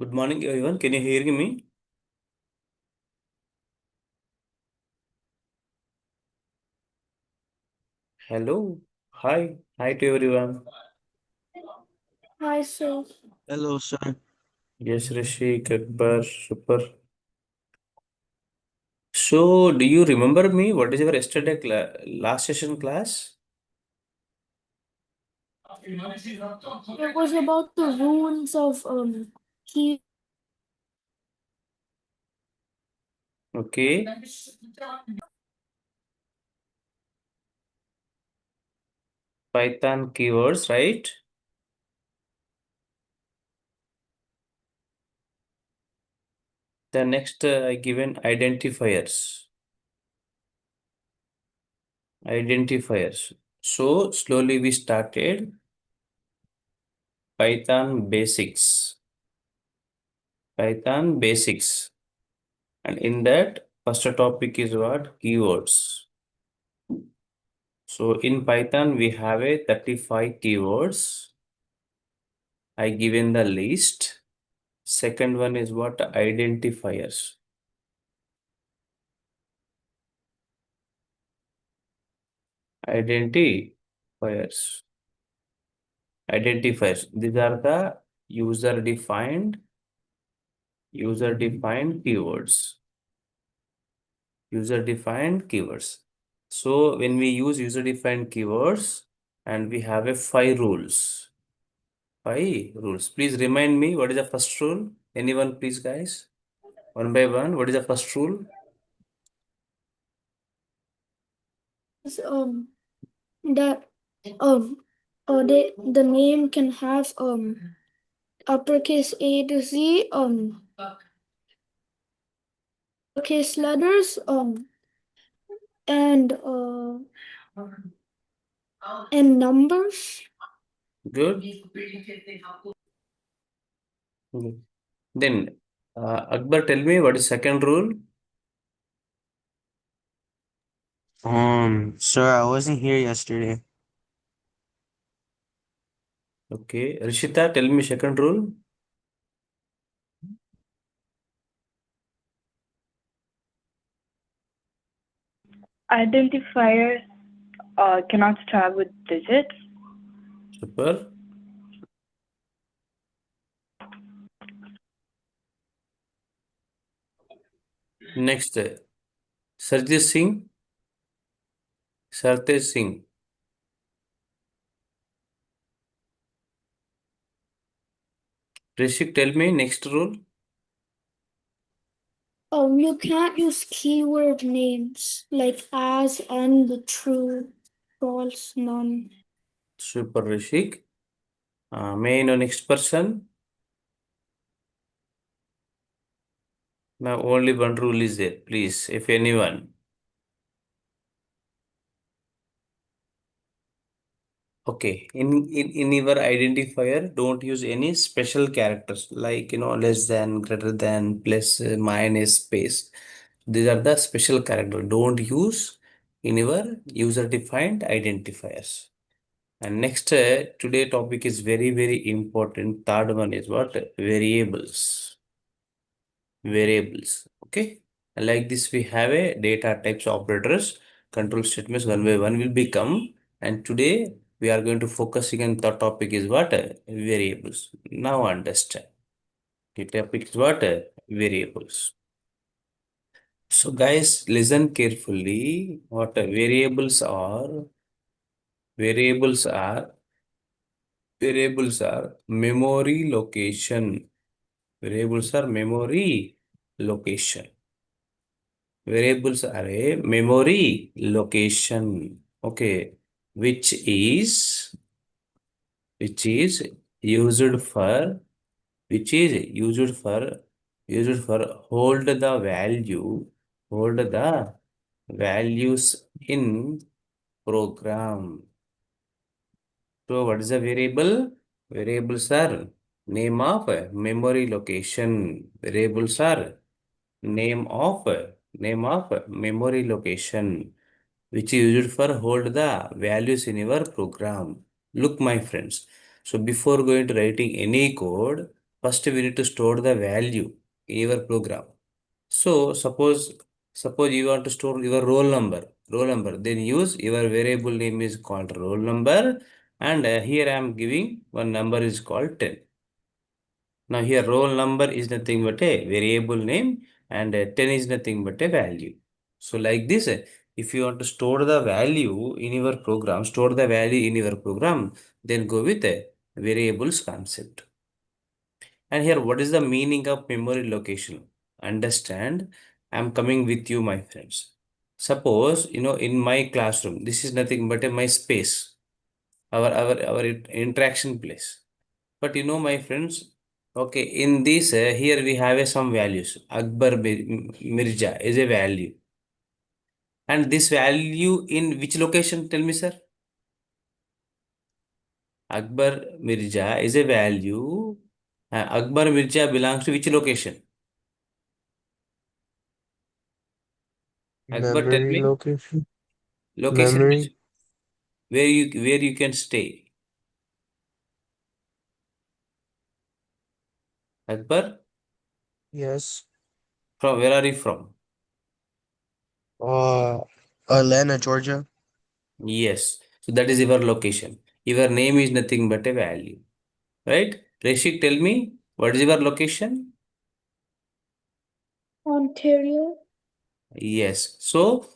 Good morning, everyone. Can you hear me? Hello. Hi. Hi to everyone. Hi, sir. Hello, sir. Yes, Rishi, Akbar, super. So, do you remember me? What is your yesterday last session class? It was about the rules of key. Okay. Python keywords, right? The next I given identifiers. Identifiers. So, slowly we started Python basics. Python basics. And in that, first topic is what? Keywords. So in Python, we have a 35 keywords. I given the list. Second one is what? Identifiers. Identifiers. Identifiers. These are the user-defined keywords. User-defined keywords. So when we use user-defined keywords, and we have a 5 rules. 5 rules. Please remind me what is the first rule? Anyone, please, guys? One by one. What is the first rule? Um, that the name can have uppercase A to Z uppercase letters and numbers. Good. Good. Then, Akbar, tell me what is second rule? Sir, I wasn't here yesterday. Okay. Rishita, tell me second rule. Identifiers cannot start with digits. Super. Next, Sarjeet Singh. Sartesh Singh. Rishik, tell me next rule. You can't use keyword names like as, and, true, false, none. Super, Rishik. May I know next person? Now, only one rule is there. Please, if anyone. Okay, in your identifier, don't use any special characters like less than, greater than, plus, minus, space. These are the special characters. Don't use in your user-defined identifiers. And next, today topic is very important. Third one is what? Variables. Variables. Okay. And like this, we have a data types operators. Control statements one by one will become. And today we are going to focusing on the topic is what? Variables. Now understand. The topic is what? Variables. So guys, listen carefully. What variables are? Variables are variables are memory location. Variables are memory location. Variables are a memory location. Okay, which is which is used for which is used for hold the values in program. So what is a variable? Variables are name of memory location. Variables are name of memory location, which is used for hold the values in your program. Look, my friends. So before going to writing any code, First, we need to store the value in your program. So suppose you want to store your roll number. Then use your variable name is called roll number, and here I am giving one number is called 10. Now here roll number is nothing but a variable name, and 10 is nothing but a value. So like this, if you want to store the value in your program, then go with a variables concept. And here, what is the meaning of memory location? Understand, I'm coming with you, my friends. Suppose, in my classroom, this is nothing but my space, our interaction place. But my friends, okay, in this, here we have some values. Akbar Mirja is a value. And this value in which location? Tell me, sir. Akbar Mirja is a value. Akbar Mirja belongs to which location? Akbar, tell Memory me. location. Location Memory. where you can stay. Akbar, Yes. from where are you from? Uh, Atlanta, Georgia. Yes. So that is your location. Your name is nothing but a value. Right? Reshik, tell me, what is your location? Ontario. Yes. So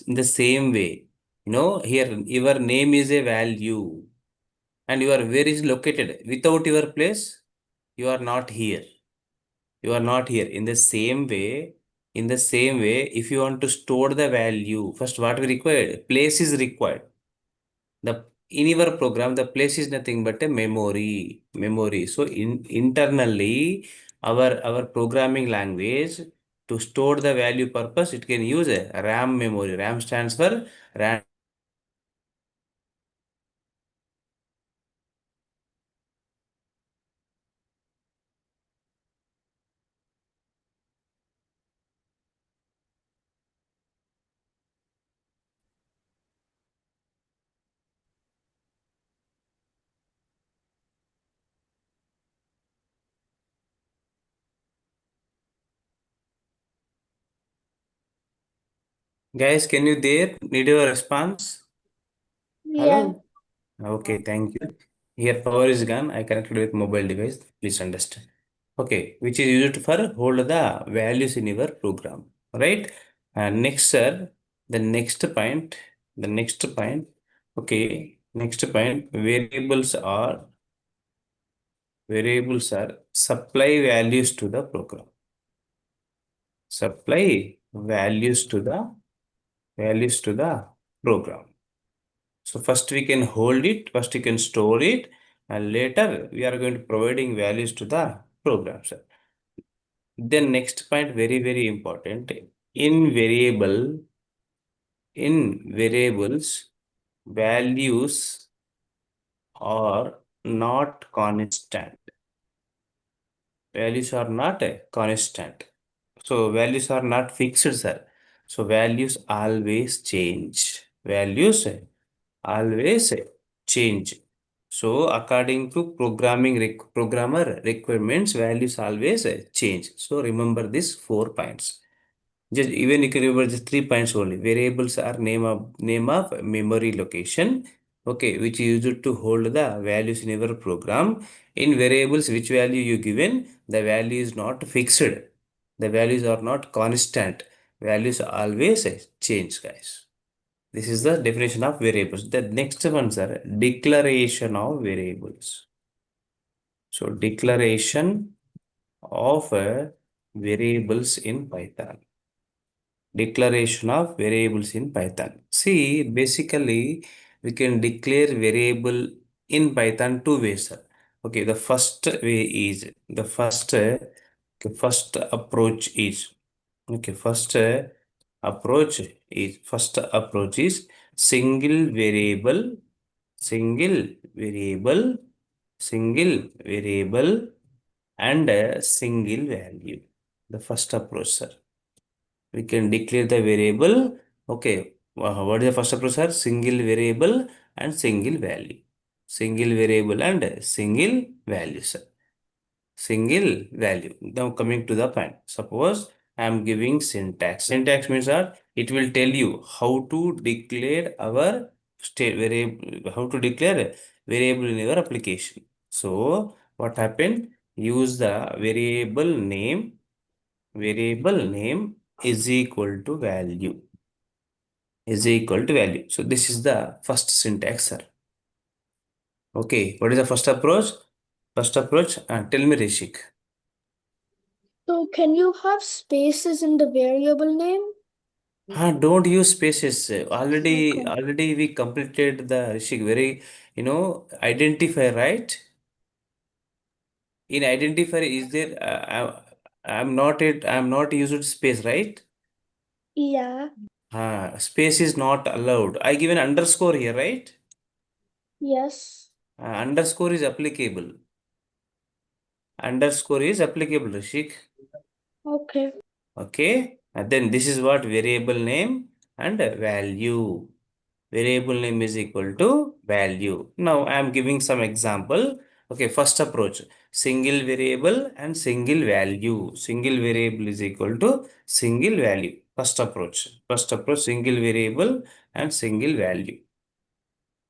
in the same way, here your name is a value, and your where is located. Without your place, you are not here. You are not here. In the same way, if you want to store the value, first what we required? Place is required. The in your program, the place is nothing but a memory. Memory. So internally, our programming language to store the value purpose, it can use a RAM memory. RAM stands for RAM. Guys, can you there? Need your response? Yeah. Hello? Okay, thank you. Here power is gone. I connected with mobile device. Please understand. Okay, which is used for hold the values in your program, right? And next, sir, the next point, the next point. Okay, next point. Variables are supply values to the program. Supply values to the program. So first we can hold it, first we can store it, and later we are going to providing values to the program, sir. Then next point, very, very important. In variable, in variables, values are not constant. Values are not a constant. So values are not fixed, sir. So values always change. Values always change. So according to programmer requirements, values always change. So remember these 4 points. Just even you can remember just 3 points only. Variables are name of memory location. Okay, which is used to hold the values in your program. In variables, which value you given, the value is not fixed. The values are not constant. Values always change, guys. This is the definition of variables. The next ones are declaration of variables. So declaration of variables in Python. Declaration of variables in Python. See, basically, we can declare variable in Python two ways, sir. Okay, the first way is first approach is okay. First approach is single variable, single variable, single variable, and a single value. The first approach, sir. We can declare the variable. Okay, what is the first approach, sir? Single variable and single value. Single variable and single value, sir. single value. Now coming to the point. Suppose I am giving syntax. Syntax means that it will tell you how to declare our state variable, how to declare a variable in your application. So what happened? Use the variable name is equal to value. Is equal to value. So this is the first syntax, sir. Okay, what is the first approach? First approach, tell me, Rishik. So can you have spaces in the variable name? Don't use spaces. Already, Okay. already we completed the Rishik. Very, identify, right? In identifier, is there? I'm not used space, right? Yeah. Space is not allowed. I give an underscore here, right? Yes. Underscore is applicable. Underscore is applicable, Rishik. Okay. Okay, and then this is what variable name and value. Variable name is equal to value. Now I am giving some example. Okay, first approach, single variable and single value. Single variable is equal to single value. First approach. First approach, single variable and single value.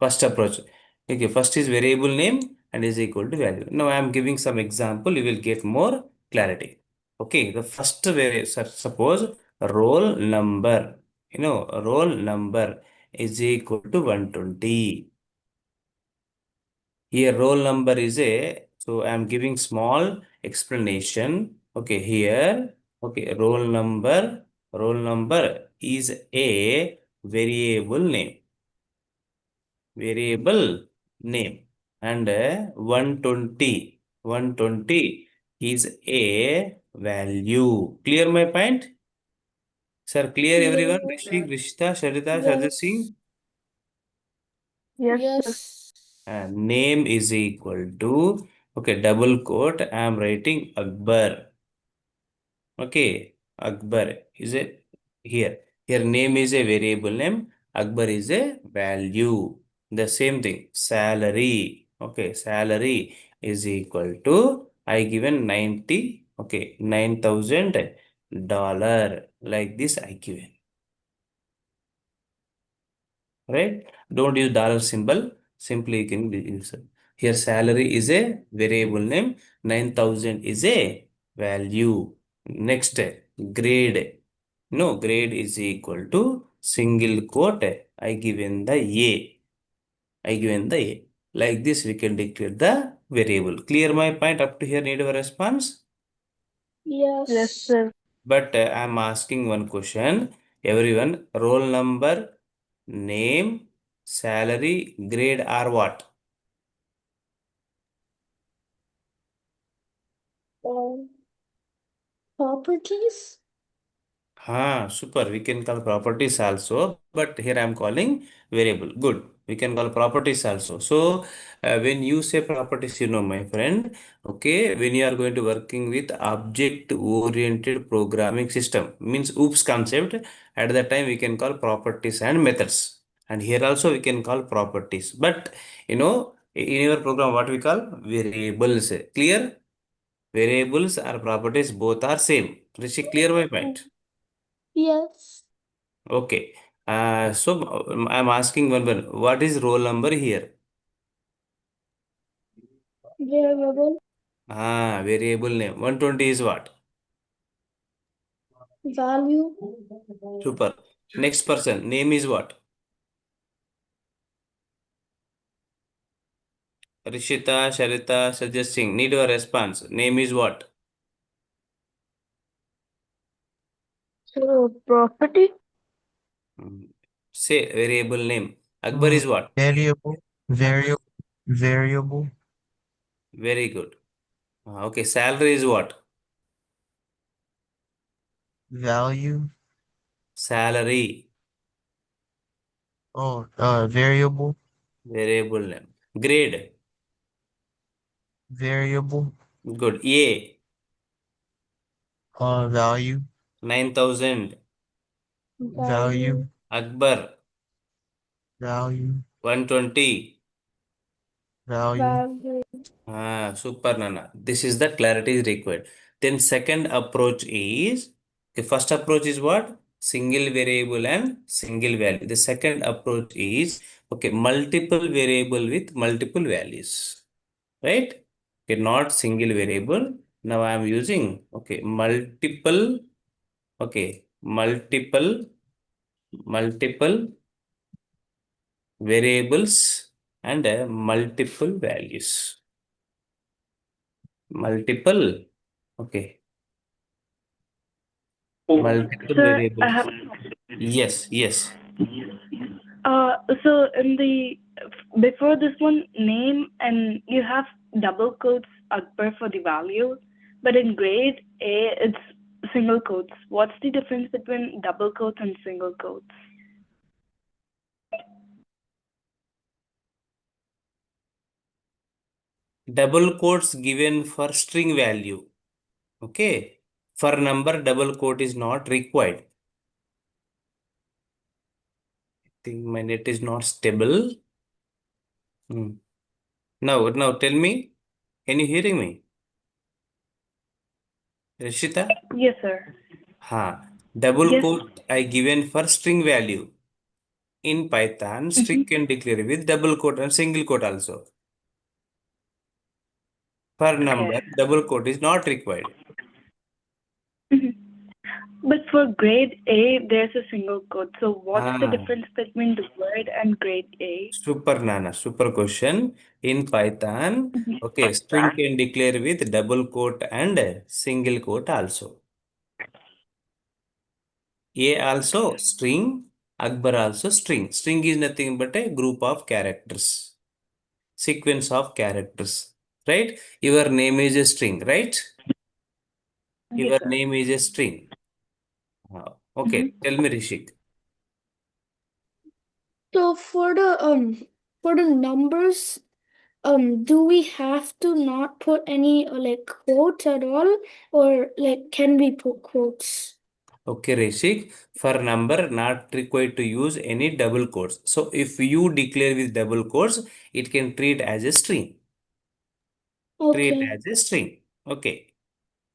First approach. Okay, first is variable name and is equal to value. Now I am giving some example, you will get more clarity. Okay, the first suppose roll number, roll number is equal to 120. Here roll number is so I am giving small explanation. Okay, here, okay, roll number is a variable name, and 120 is a value. Clear my point? Sir, clear everyone? Yeah. Rishik, Rishita, Sharita, Shajat Yes. Singh. Yes, sir. Yes. Name is equal to, okay, double quote, I am writing Akbar. Okay, Akbar is a here. Here name is a variable name. Akbar is a value. The same thing. Salary. Okay, salary is equal to I given 90. Okay, $9,000. Like this I given. Right? Don't use dollar symbol. Simply you can use it. Here salary is a variable name. 9,000 is a value. Next, grade. No, grade is equal to single quote. I given the A. I given the A. Like this, we can declare the variable. Clear my point up to here? Need a response? Yes, Yes. sir. But I'm asking one question. Everyone, roll number, name, salary, grade are what? Um, properties? Super. We can call properties also, but here I am calling variable. Good. We can call properties also. So when you say properties, my friend, okay, when you are going to working with object-oriented programming system, means OOPS concept, at that time we can call properties and methods. And here also we can call properties. But in your program, what we call variables. Clear? Variables or properties both are same. Rishi, clear my point. Yes. Okay. So I'm asking one. What is roll number here? Variable. Variable name. 120 is what? Value. Super. Next person. Name is what? Rishita, Sharita, suggesting. Need your response. Name is what? So, property? Hmm. Say variable name. Akbar is what? Variable, variable, variable, Very good. Okay. Salary is what? value, Salary. variable, Variable name. Grade. variable, Good. A. value, 9,000. value, Value. Akbar. value, 120. value, value. Super, Nana. This is the clarity is required. Then second approach is, the first approach is what? Single variable and single value. The second approach is, okay, multiple variable with multiple values, right? Okay, not single variable. Now I am using, okay, multiple variables and multiple values. Multiple, okay, multiple Sir, I variables. have. Yes, yes. So in the before this one name and you have double quotes Akbar for the value, but in grade A it's single quotes. What's the difference between double quotes and single quotes? Double quotes given for string value. Okay. For number, double quote is not required. I think my net is not stable. Hmm. Now tell me, can you hearing me? Rishita? Yes, sir. Double Yes. quote I given for string value. In Python, string Mm-hmm. can declare with double quote and single quote also. For number, Okay. double quote is not required. Mm-hmm. But for grade A, there's a single quote. So what's the Ah, difference between the word and grade A? super Nana, super question. In Python, okay, string Mm-hmm. can declare with double quote and single quote also. A also string, Akbar also string. String is nothing but a group of characters, sequence of characters, right? Your name is a string, right? Yes, Your sir. name is a string. Okay, Mm-hmm. tell me, Rishik. So for the numbers, do we have to not put any like quotes at all, or like can we put quotes? Okay, Rishik, for number not required to use any double quotes. So if you declare with double quotes, it can treat as a string. Treat Okay. as a string. Okay,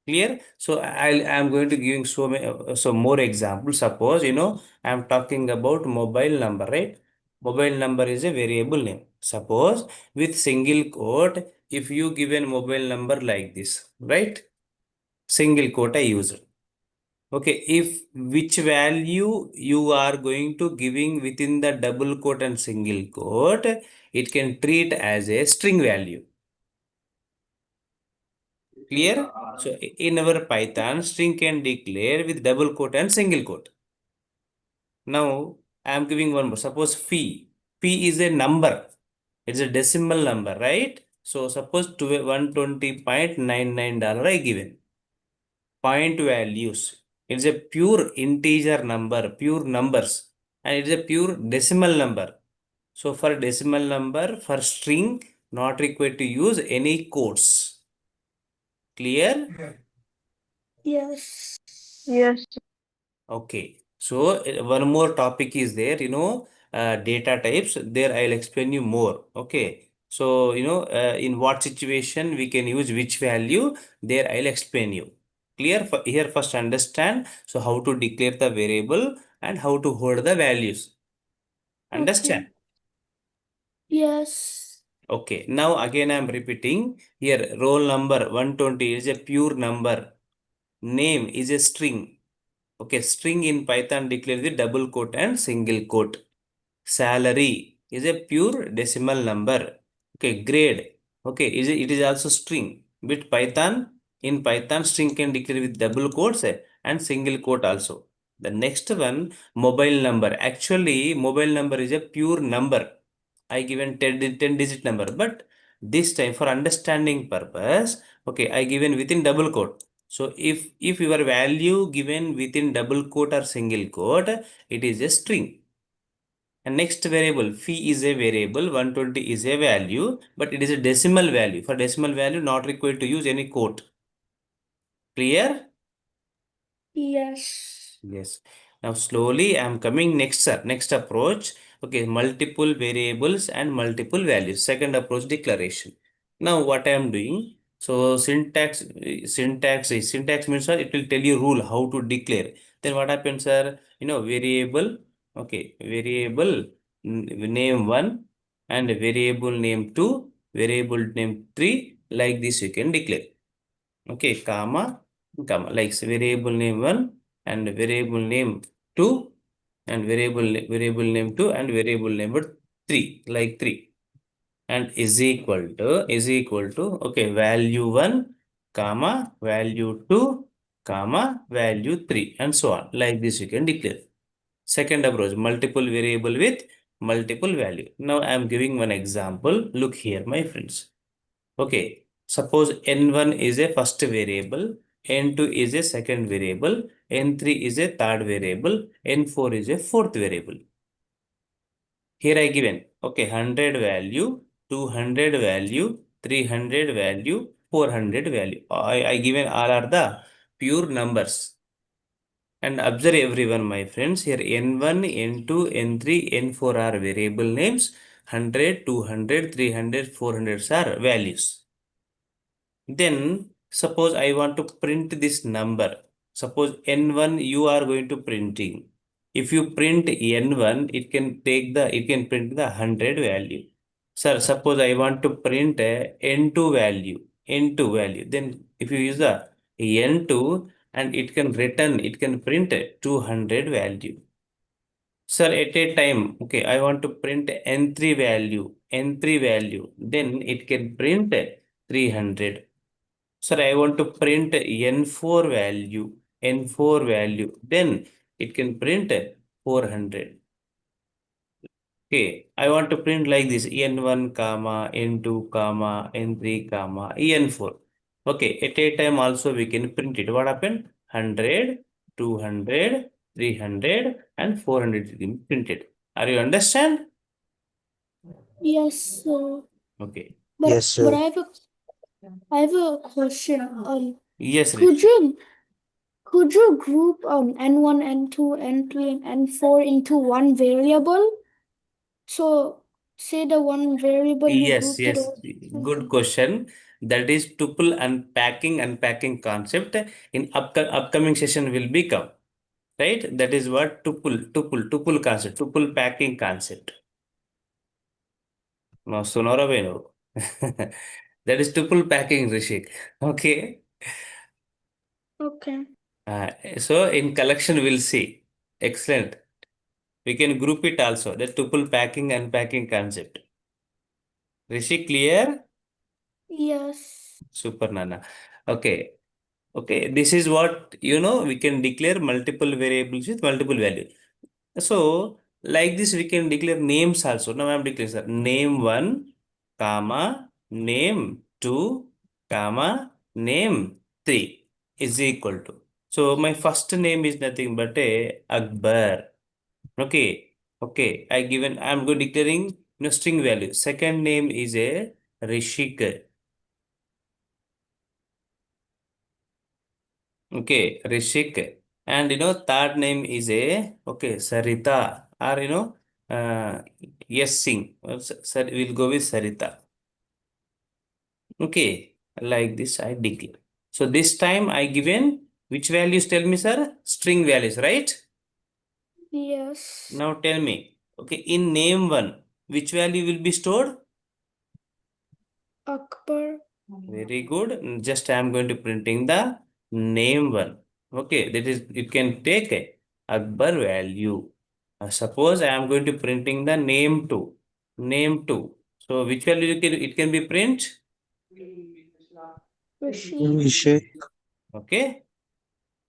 clear? So I'm going to giving so many, so more examples. Suppose I'm talking about mobile number, right? Mobile number is a variable name. Suppose with single quote, if you given mobile number like this, right? Single quote I use. Okay, if which value you are going to giving within the double quote and single quote, it can treat as a string value. Clear? So in our Python, string can declare with double quote and single quote. Now I am giving one more. Suppose phi. Phi is a number. It's a decimal number, right? So suppose to $120.99 I given. Point values. It's a pure integer number, pure numbers, and it's a pure decimal number. So for decimal number, for string, not required to use any quotes. Clear? Yes. Yes. Okay. So one more topic is there, data types. There I'll explain you more. Okay. So, in what situation we can use which value, there I'll explain you. Clear? Here first understand. So how to declare the variable and how to hold the values. Okay. Understand? Yes. Okay. Now again I'm repeating. Here roll number 120 is a pure number. Name is a string. Okay, string in Python declares the double quote and single quote. Salary is a pure decimal number. Okay, grade. Okay, it is also string. With Python, in Python, string can declare with double quotes and single quote also. The next one, mobile number. Actually, mobile number is a pure number. I given 10 digit number, but this time for understanding purpose, okay, I given within double quote. So if your value given within double quote or single quote, it is a string. And next variable, phi is a variable, 120 is a value, but it is a decimal value. For decimal value, not required to use any quote. Clear? Yes. Yes. Now slowly I am coming next, sir. Next approach. Okay, multiple variables and multiple values. Second approach, declaration. Now what I am doing? So syntax means, sir, it will tell you rule how to declare. Then what happens, sir? Variable. Okay, variable name 1 and variable name 2, variable name 3. Like this you can declare. Okay, comma, like variable name 1 and variable name 2 and variable name 2 and variable name 3, like 3, and is equal to okay, value 1 comma value 2 comma value 3, and so on. Like this you can declare. Second approach, multiple variable with multiple value. Now I am giving one example. Look here, my friends. Okay, suppose n1 is a first variable, n2 is a second variable, n3 is a third variable, n4 is a fourth variable. Here I given, okay, 100 value, 200 value, 300 value, 400 value. I given all are the pure numbers. And observe everyone, my friends, here n1, n2, n3, n4 are variable names, 100, 200, 300, 400 are values. Then suppose I want to print this number. Suppose n1 you are going to printing. If you print n1, it can print the 100 value. Sir, suppose I want to print a n2 value. Then if you use the n2 and it can print a 200 value. Sir, at a time, okay, I want to print n3 value, then it can print 300. Sir, I want to print n4 value, then it can print 400. Okay, I want to print like this, n1, comma, n2, comma, n3, comma, en4. Okay, at a time also we can print it. What happened? 100, 200, 300, and 400 is being printed. Are you understand? Yes, sir. Okay. Yes, But sir. I have a question. Yes, Could Rishi. you group n1, n2, n3, and n4 into one variable? So say the one variable you Yes, grouped it yes. all. Good question. That is tuple unpacking concept. In upcoming session will become, right? That is what tuple concept, tuple packing concept. No, sonora no. That is tuple packing, Rishik. Okay. Okay. So in collection we'll see. Excellent. We can group it also. The tuple packing unpacking concept. Rishi, clear? Yes. Super Nana. Okay. Okay, this is what we can declare multiple variables with multiple value. So, like this, we can declare names also. Now, I am declaring sir, name 1, comma, name 2, comma, name 3 is equal to. So, my first name is nothing but a Akbar. Okay, okay. I am going declaring string value. Second name is a Rishik. Okay, Rishik. And third name is a okay, Sarita. Or yes, Singh. We'll go with Sarita. Okay, like this I declare. So this time I given which values, tell me, sir? String values, right? Yes. Now tell me. Okay, in name 1, which value will be stored? Akbar. Very good. Just I am going to printing the name 1. Okay, that is it can take a Akbar value. Suppose I am going to printing the name 2. Name 2. So which value it can be print? Rashid. Rishik. Okay.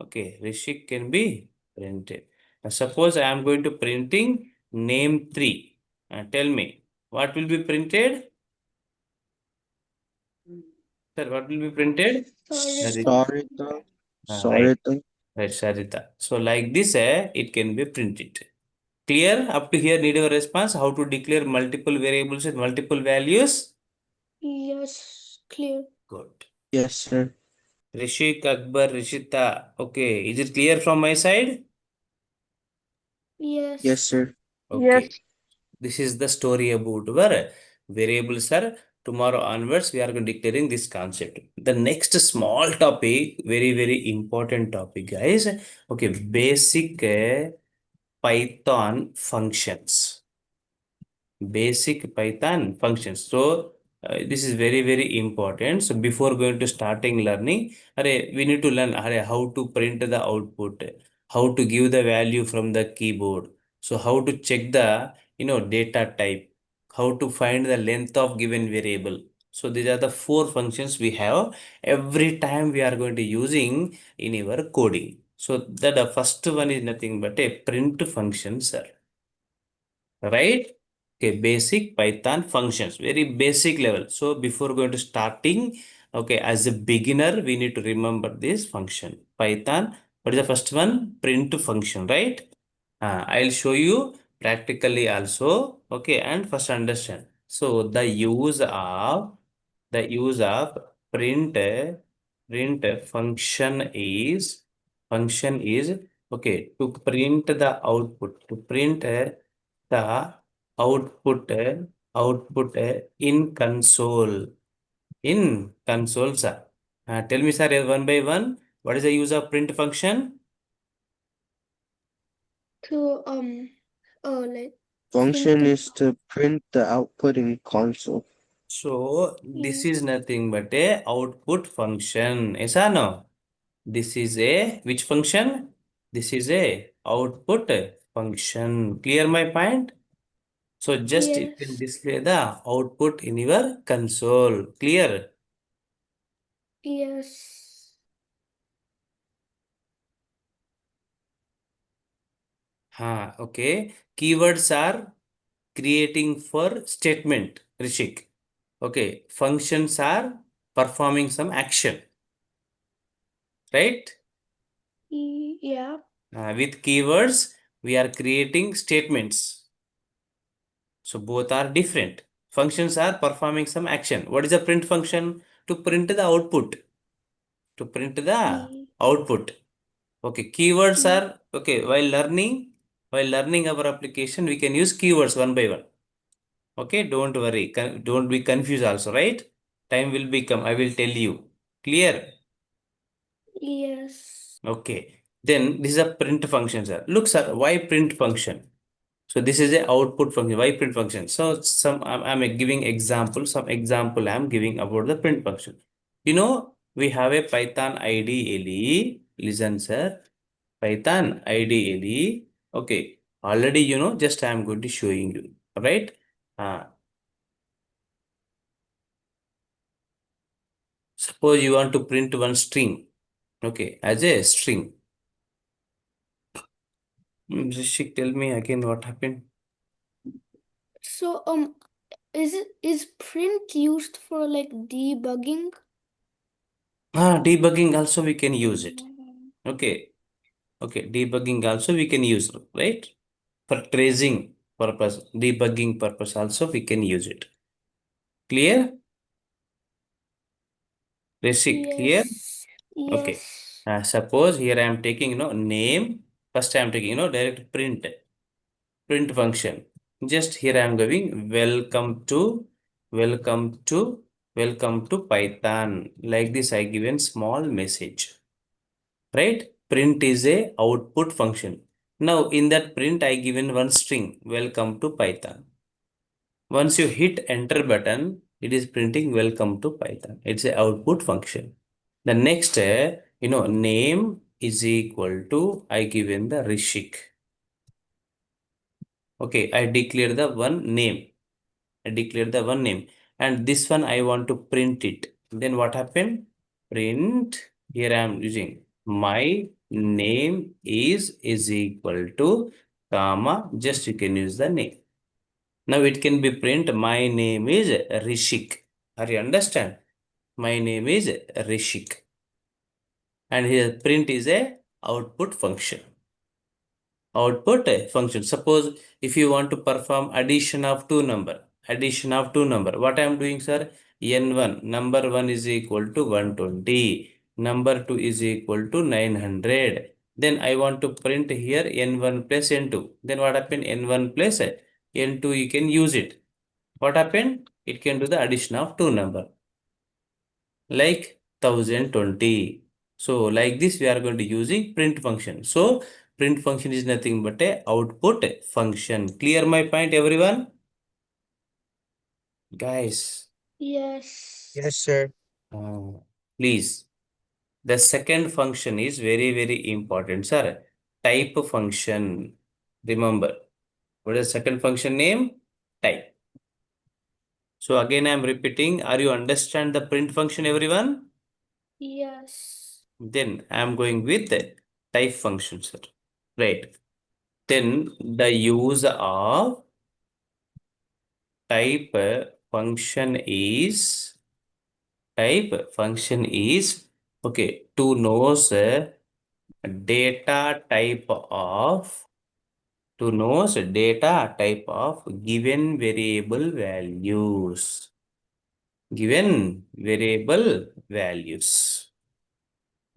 Okay, Rishik can be printed. Suppose I am going to printing name 3. Tell me what will be printed? Sir, what will be printed? Sarita. Sarita. Right. Sarita. Right, Sarita. So like this, it can be printed. Clear? Up to here, need your response. How to declare multiple variables with multiple values? Yes. Clear. Good. Yes, sir. Rishik, Akbar, Rishita. Okay. Is it clear from my side? Yes. Yes, sir. Yes. Okay. This is the story about our variables, sir. Tomorrow onwards, we are going to declaring this concept. The next small topic, very, very important topic, guys. Okay, basic Python functions. Basic Python functions. So this is very, very important. So before going to starting learning, we need to learn how to print the output, how to give the value from the keyboard. So how to check the data type, how to find the length of given variable. So these are the four functions we have every time we are going to using in our coding. So the first one is nothing but a print function, sir. Right? Okay, basic Python functions, very basic level. So before going to starting, okay, as a beginner, we need to remember this function. Python, what is the first one? Print function, right? I'll show you practically also, okay, and first understand. So the use of print function is okay to print the output to print the output output in console sir. Tell me sir one by one, what is the use of print function? To like print Function the is to print the output in console. So this yeah. is nothing but a output function. Yes or no? This is a which function? This is a output function. Clear my point? So just you can Yes. display the output in your console. Clear? Yes. Okay. Keywords are creating for statement, Rishik. Okay. Functions are performing some action, right? Yeah. With keywords, we are creating statements. So both are different. Functions are performing some action. What is the print function? To print the output. To print the E, output. Okay, keywords e, are okay. While learning our application, we can use keywords one by one. Okay, don't worry. Don't be confused also, right? Time will become. I will tell you. Clear? yes. Okay. Then this is a print function, sir. Look, sir, why print function? So this is a output function. Why print function? So I'm giving example. Some example I'm giving about the print function. We have a Python IDLE. Listen, sir. Python IDLE. Okay. Already just I'm going to showing you. Right? Uh, Suppose you want to print one string. Okay, as a string. Rishik, tell me again what happened. So is print used for like debugging? Debugging also we can use it. Okay. Okay, debugging also we can use, right? For tracing purpose, debugging purpose also we can use it. Clear? Basic, clear? Yes. Okay. Yes. Suppose here I am taking, name. First I am taking, direct print function. Just here I am giving welcome to, welcome to Python. Like this, I given small message. Right? Print is a output function. Now in that print, I given one string, welcome to Python. Once you hit enter button, it is printing welcome to Python. It's a output function. The next, name is equal to, I given the Rishik. Okay, I declare the one name. I declare the one name. And this one, I want to print it. Then what happened? Print, here I am using my name is equal to, comma, just you can use the name. Now it can be print, my name is Rishik. Are you understand? My name is Rishik. And here print is a output function. Output function. Suppose if you want to perform addition of two number, what I am doing, sir? N1, number 1 is equal to 120, number 2 is equal to 900. Then I want to print here n1 plus n2. Then what happened? N1 plus n2, you can use it. What happened? It can do the addition of two number, like 1020. So like this, we are going to using print function. So print function is nothing but a output function. Clear my point, everyone? Guys, Yes. Yes, sir. uh, please. The second function is very, very important, sir. Type function. Remember, what is the second function name? Type. So again, I'm repeating. Are you understand the print function, everyone? Yes. Then I'm going with the type function, sir. Right. Then the use of type function is okay to know data type of data type of given variable values. Given variable values.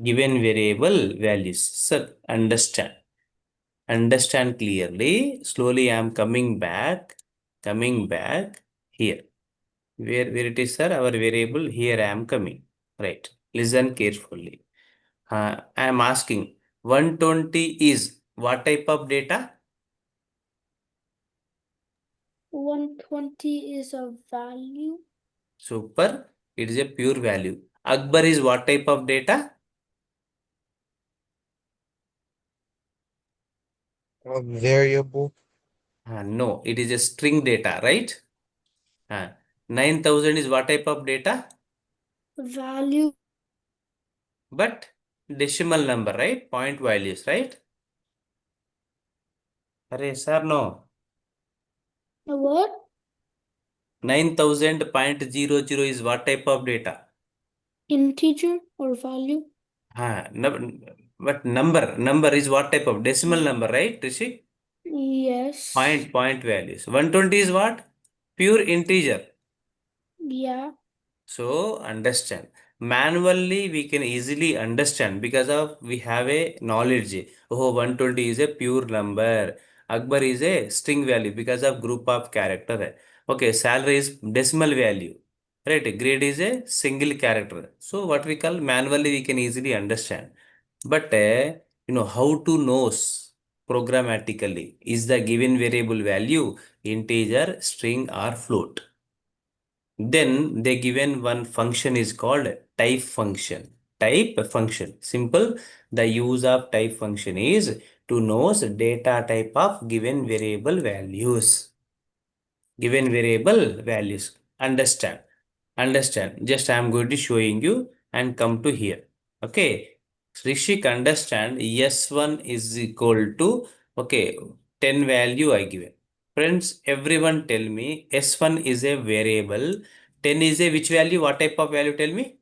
Given variable values. Sir, understand. Understand clearly. Slowly I am coming back here. Where it is, sir? Our variable here I am coming. Right. Listen carefully. I am asking 120 is what type of data? 120 is a value. Super. It is a pure value. Akbar is what type of data? A variable. No, it is a string data, right? 9000 is what type of data? Value. But decimal number, right? Point values, right? Arey, sir, no. What? 9000.00 is what type of data? Integer or value? But number is what type of decimal number, right, Rishi? Yes. Point values. 120 is what? Pure integer. Yeah. So understand. Manually we can easily understand because of we have a knowledge. Oh, 120 is a pure number. Akbar is a string value because of group of character. Okay, salary is decimal value. Right, grade is a single character. So what we call manually we can easily understand. But how to know programmatically is the given variable value integer, string or float. Then they given one function is called type function. Type function. Simple. The use of type function is to know the data type of given variable values. Given variable values. Understand. Understand. Just I am going to showing you and come to here. Okay. Rishik understand S1 is equal to okay 10 value I given. Friends, everyone tell me S1 is a variable. 10 is a which value? What type of value? Tell me.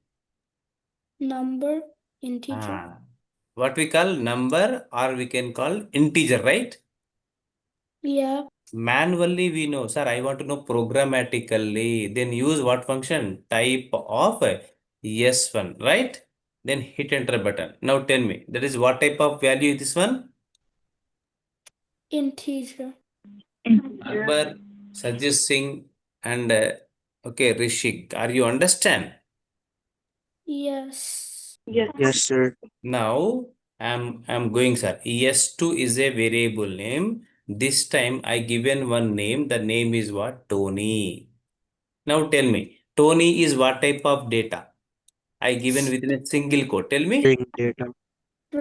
Number. Integer. Ah, what we call number or we can call integer, right? Yeah. Manually we know, sir, I want to know programmatically. Then use what function? Type of S1, right? Then hit enter button. Now tell me, that is what type of value is this one? Integer. Akbar, Sajid Singh and okay, Rishik, are you understand? Yes. Yes. Yes, sir. Now I'm going, sir. ES2 is a variable name. This time I given one name. The name is what? Tony. Now tell me, Tony is what type of data? I given within a single quote. Tell me. String data.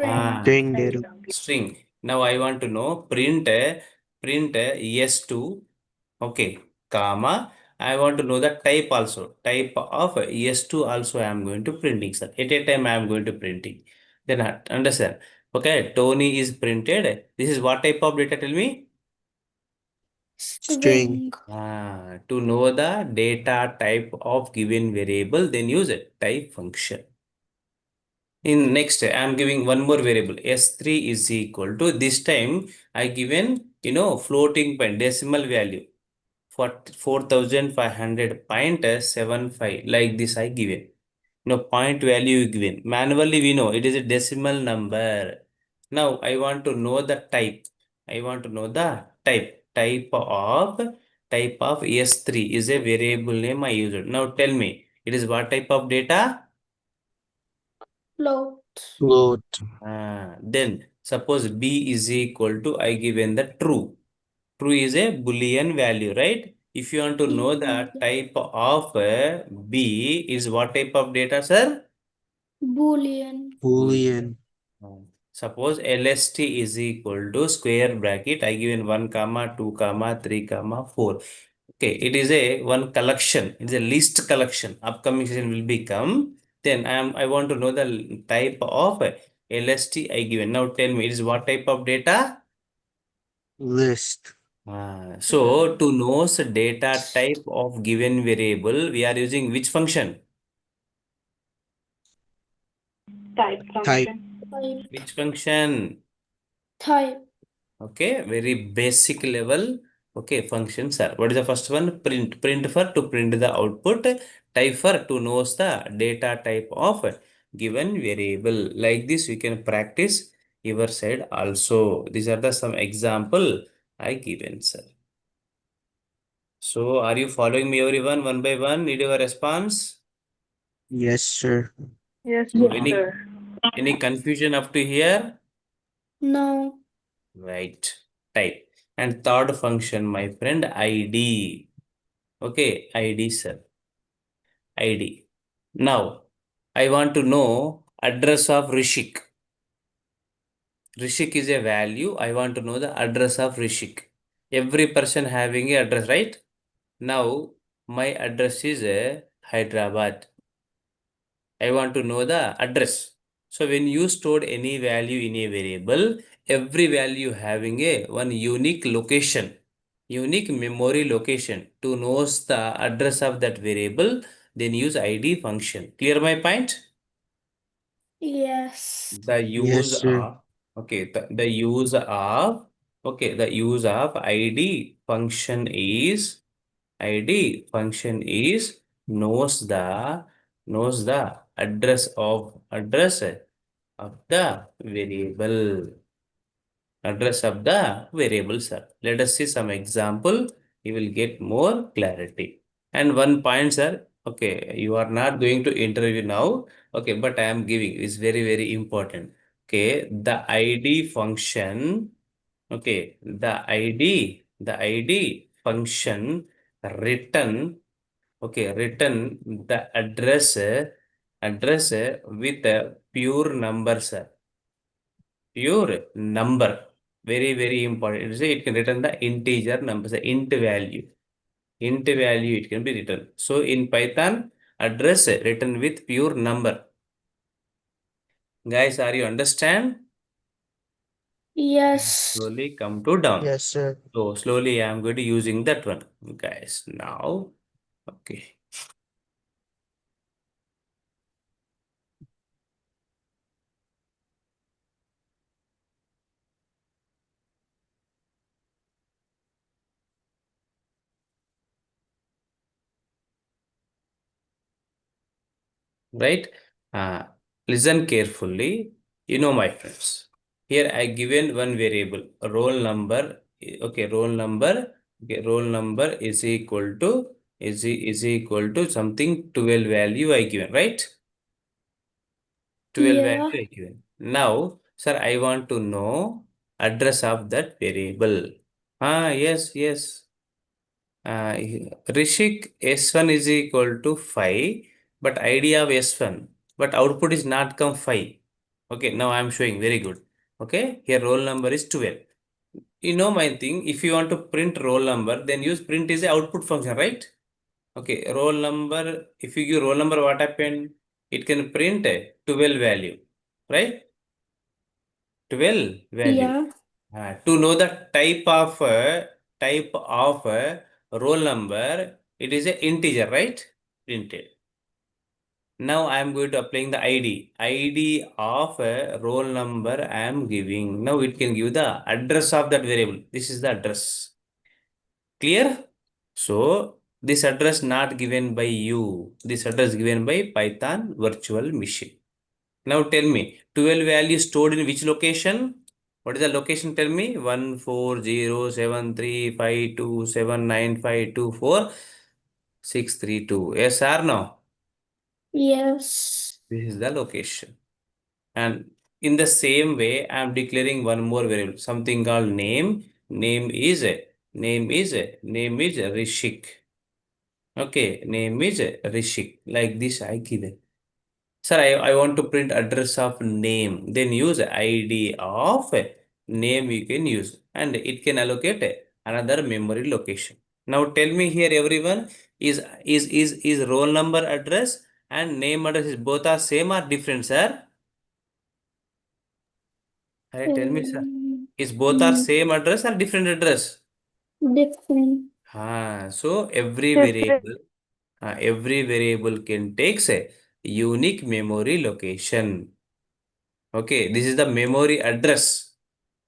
Ah, String. String data. string. Now I want to know print ES2. Okay, comma. I want to know the type also. Type of ES2 also I am going to printing, sir. At a time I am going to printing. Then understand. Okay, Tony is printed. This is what type of data? Tell me. String. String. To know the data type of given variable, then use a type function. In next, I am giving one more variable. S3 is equal to this time I given floating point decimal value for 4500.75 like this I given. Point value given. Manually we know it is a decimal number. Now I want to know the type. I want to know the type. Type of S3 is a variable name I used. Now tell me, it is what type of data? Float. Float. Then suppose B is equal to I given the true. True is a Boolean value, right? If you want to know the Yeah. type of B is what type of data, sir? Boolean. Boolean. Boolean. Suppose LST is equal to square bracket. I given 1 comma 2 comma 3 comma 4. Okay, it is a one collection. It is a list collection. Upcoming session will become. Then I want to know the type of LST I given. Now tell me, it is what type of data? List. So to know the data type of given variable, we are using which function? Type Type. function. Type. Which function? Type. Okay, very basic level. Okay, functions are. What is the first one? Print. Print for to print the output. Type for to know the data type of given variable. Like this, you can practice your side also. These are the some example I given, sir. So, are you following me, everyone, one by one? Need your response? Yes, sir. Yes, So, Yeah. any confusion up to here? No. Right. Type. And third function, my friend, ID. Okay, ID, sir. ID. Now, I want to know address of Rishik. Rishik is a value. I want to know the address of Rishik. Every person having a address, right? Now, my address is Hyderabad. I want to know the address. So when you stored any value in a variable, every value having a one unique location, unique memory location to know the address of that variable, then use ID function. Clear my point? Yes. The Yes, use sir. of, okay, the use of, okay, the use of ID function is knows the address of the variable. Address of the variable, sir. Let us see some example. You will get more clarity. And one point, sir. Okay, you are not going to interview now. Okay, but I am giving is very, very important. Okay, the ID function. Okay, the ID function return. Okay, return the address with a pure number, sir. Pure number. Very, very important. It can return the integer number, the int value. Int value it can be written. So in Python, address written with pure number. Guys, are you understand? Yes. Slowly come to down. Yes, sir. So slowly I am going to using that one. Guys, now, okay. Right? Uh, Listen carefully. My friends. Here I given one variable, roll number. Okay, roll number. Okay, roll number is equal to something 12 value I given, right? 12 value Yeah. I given. Now, sir, I want to know address of that variable. Yes, yes. Uh, Rishik S1 is equal to 5, but idea of S1, but output is not come 5. Okay, now I am showing very good. Okay, here roll number is 12. You know my thing, if you want to print roll number, then use print is a output function, right? Okay, roll number, if you give roll number, what happened? It can print a 12 value, right? 12 value. Yeah. To know the type of roll number, it is a integer, right? Printed. Now I am going to applying the ID. ID of a roll number I am giving. Now it can give the address of that variable. This is the address. Clear? So this address not given by you. This address given by Python virtual machine. Now tell me, 12 value stored in which location? What is the location? Tell me. 140735279524632. Yes or no? Yes. This is the location. And in the same way, I am declaring one more variable, something called name. Name is Rishik. Okay, name is Rishik. Like this, I give it. Sir, I want to print address of name. Then use ID of name you can use. And it can allocate another memory location. Now tell me here everyone, is roll number address and name address is both are same or different, sir? Hey, tell me, sir. Is both are Mm, same address or different address? different. So Different. every variable can takes a unique memory location. Okay, this is the memory address.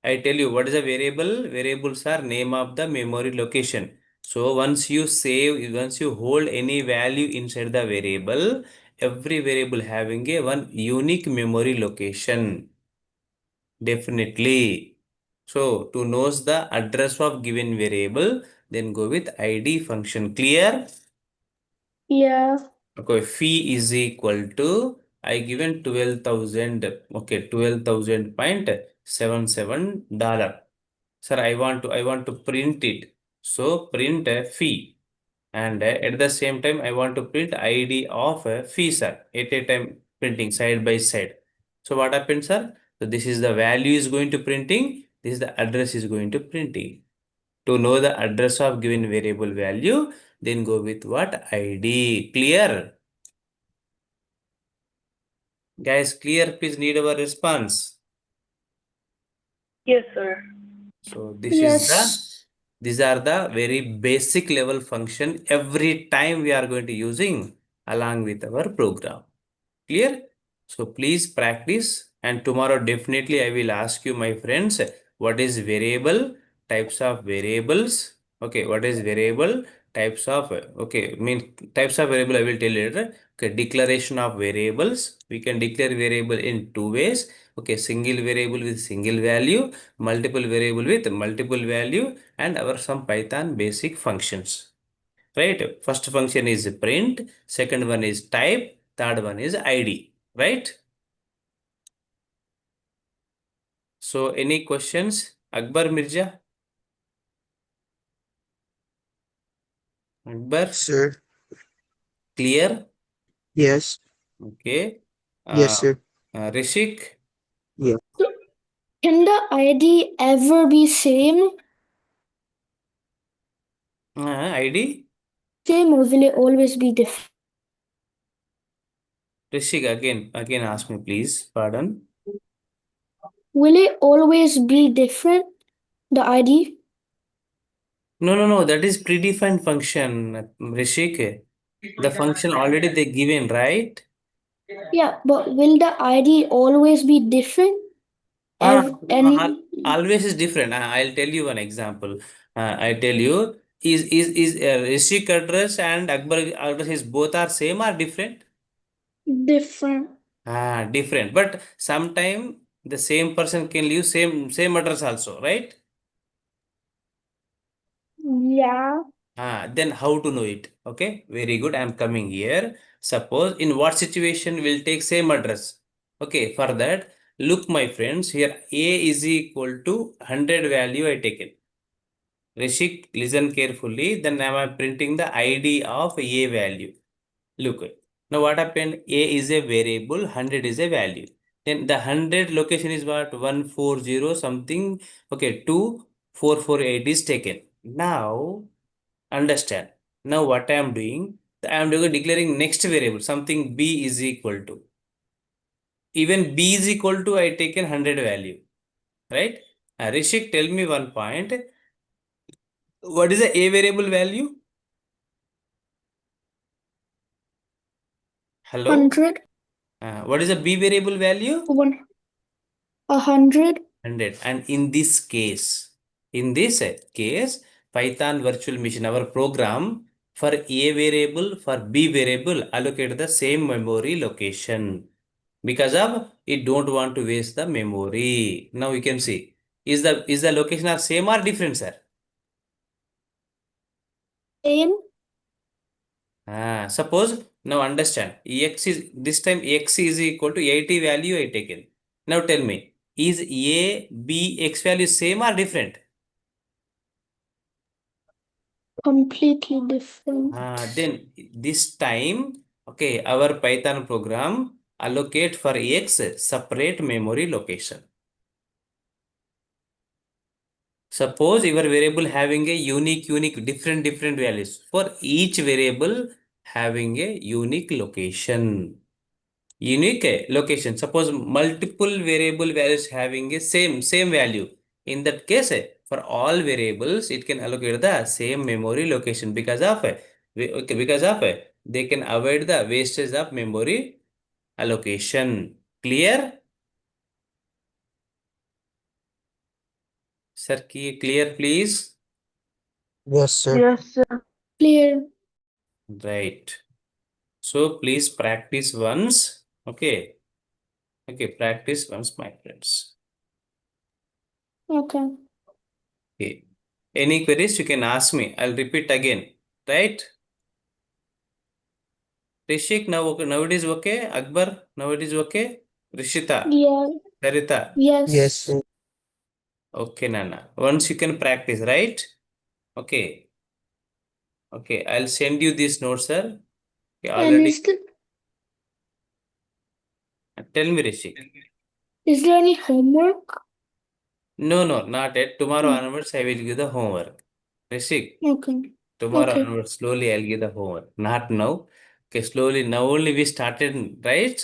I tell you what is a variable. Variables are name of the memory location. So once you hold any value inside the variable, every variable having a one unique memory location. Definitely. So to knows the address of given variable, then go with ID function. Clear? Yeah. Okay, fee is equal to I given 12,000. Okay, 12,000.77 dollar. Sir, I want to print it. So print a fee. And at the same time, I want to print ID of a fee, sir. At a time printing side by side. So what happens, sir? So this is the value is going to printing. This is the address is going to printing. To know the address of given variable value, then go with what? ID. Clear? Guys, clear? Please need our response. Yes, sir. So Yes. these are the very basic level function every time we are going to using along with our program. Clear? So please practice and tomorrow definitely I will ask you, my friends, what is variable, types of variables. Okay, what is variable, types of, okay, types of variable I will tell you later. Okay, declaration of variables. We can declare variable in two ways. Okay, single variable with single value, multiple variable with multiple value, and our some Python basic functions. Right? First function is print, second one is type, third one is ID. Right? So any questions? Akbar Mirza? Akbar? Sir. Clear? Yes. Okay. Yes, Uh, sir. Rishik? Yeah. So, can the ID ever be same? ID? Same or will it always be different? Rishik, again ask me please. Pardon. Will it always be different? The ID? No. That is predefined function, Rishik. The function already they given, right? Yeah, but will the ID always be different? Ah, Any always is different. I'll tell you one example. I tell you, is Rishik address and Akbar address is both are same or different? different? Different. But sometime the same person can use same address also, right? Yeah. Then how to know it? Okay, very good. I'm coming here. Suppose in what situation will take same address? Okay, for that, look my friends here. A is equal to 100 value I taken. Rishik, listen carefully. Then I am printing the ID of A value. Look. Now what happened? A is a variable, 100 is a value. Then the 100 location is what? 140 something. Okay, 2448 is taken. Now understand. Now what I am doing? I am declaring next variable, something B is equal to. Even B is equal to I taken 100 value. Right? Rishik, tell me one point. What is the A variable value? Hello? 100? What is the B variable value? 100? 100. And in this case, Python virtual machine, our program for A variable, for B variable, allocate the same memory location. Because of it don't want to waste the memory. Now you can see. Is the location are same or different, sir? Same. Suppose now understand x is this time x is equal to 80 value I taken. Now tell me, is a b x value same or different? Completely different. Then this time, okay, our Python program allocate for x separate memory location. Suppose your variable having a unique, different values. For each variable having a unique location. Unique location. Suppose multiple variable values having a same value. In that case, for all variables, it can allocate the same memory location because of they can avoid the wastage of memory allocation. Clear? Sir, clear, please. Yes, sir. Yes, sir. Clear. Right. So please practice once. Okay. Okay, practice once, my friends. Okay. Okay. Any queries you can ask me. I'll repeat again. Right? Rishik, now it is okay. Akbar, now it is okay. Rishita, Yeah. Sarita. Yes, Yes. sir. Okay, Nana. Once you can practice, right? Okay. Okay, I'll send you this note, sir. Okay, And already. Tell me, Rishik. is there any homework? No, not yet. Tomorrow Mm, onwards, I will give the homework. Rishik, Okay. tomorrow Okay. onwards, slowly I'll give the homework. Not now. Okay, slowly. Now only we started, right?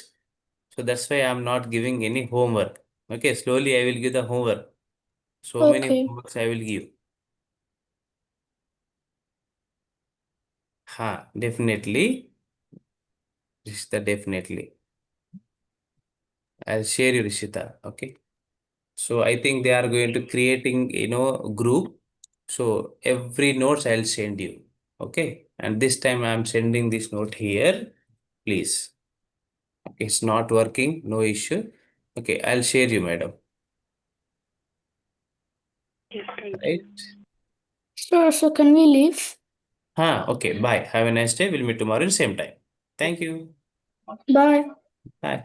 So that's why I'm not giving any homework. Okay, slowly I will give the homework. So many Okay. homeworks I will give. Definitely. Rishita, definitely. I'll share you, Rishita. Okay. So I think they are going to creating, group. So every notes I'll send you. Okay. And this time I'm sending this note here. Please. Okay, it's not working. No issue. Okay, I'll share you, madam. Yes, thank you. Right? Sure. So can we leave? Okay. Bye. Have a nice day. We'll meet tomorrow in same time. Thank you. Bye. Bye.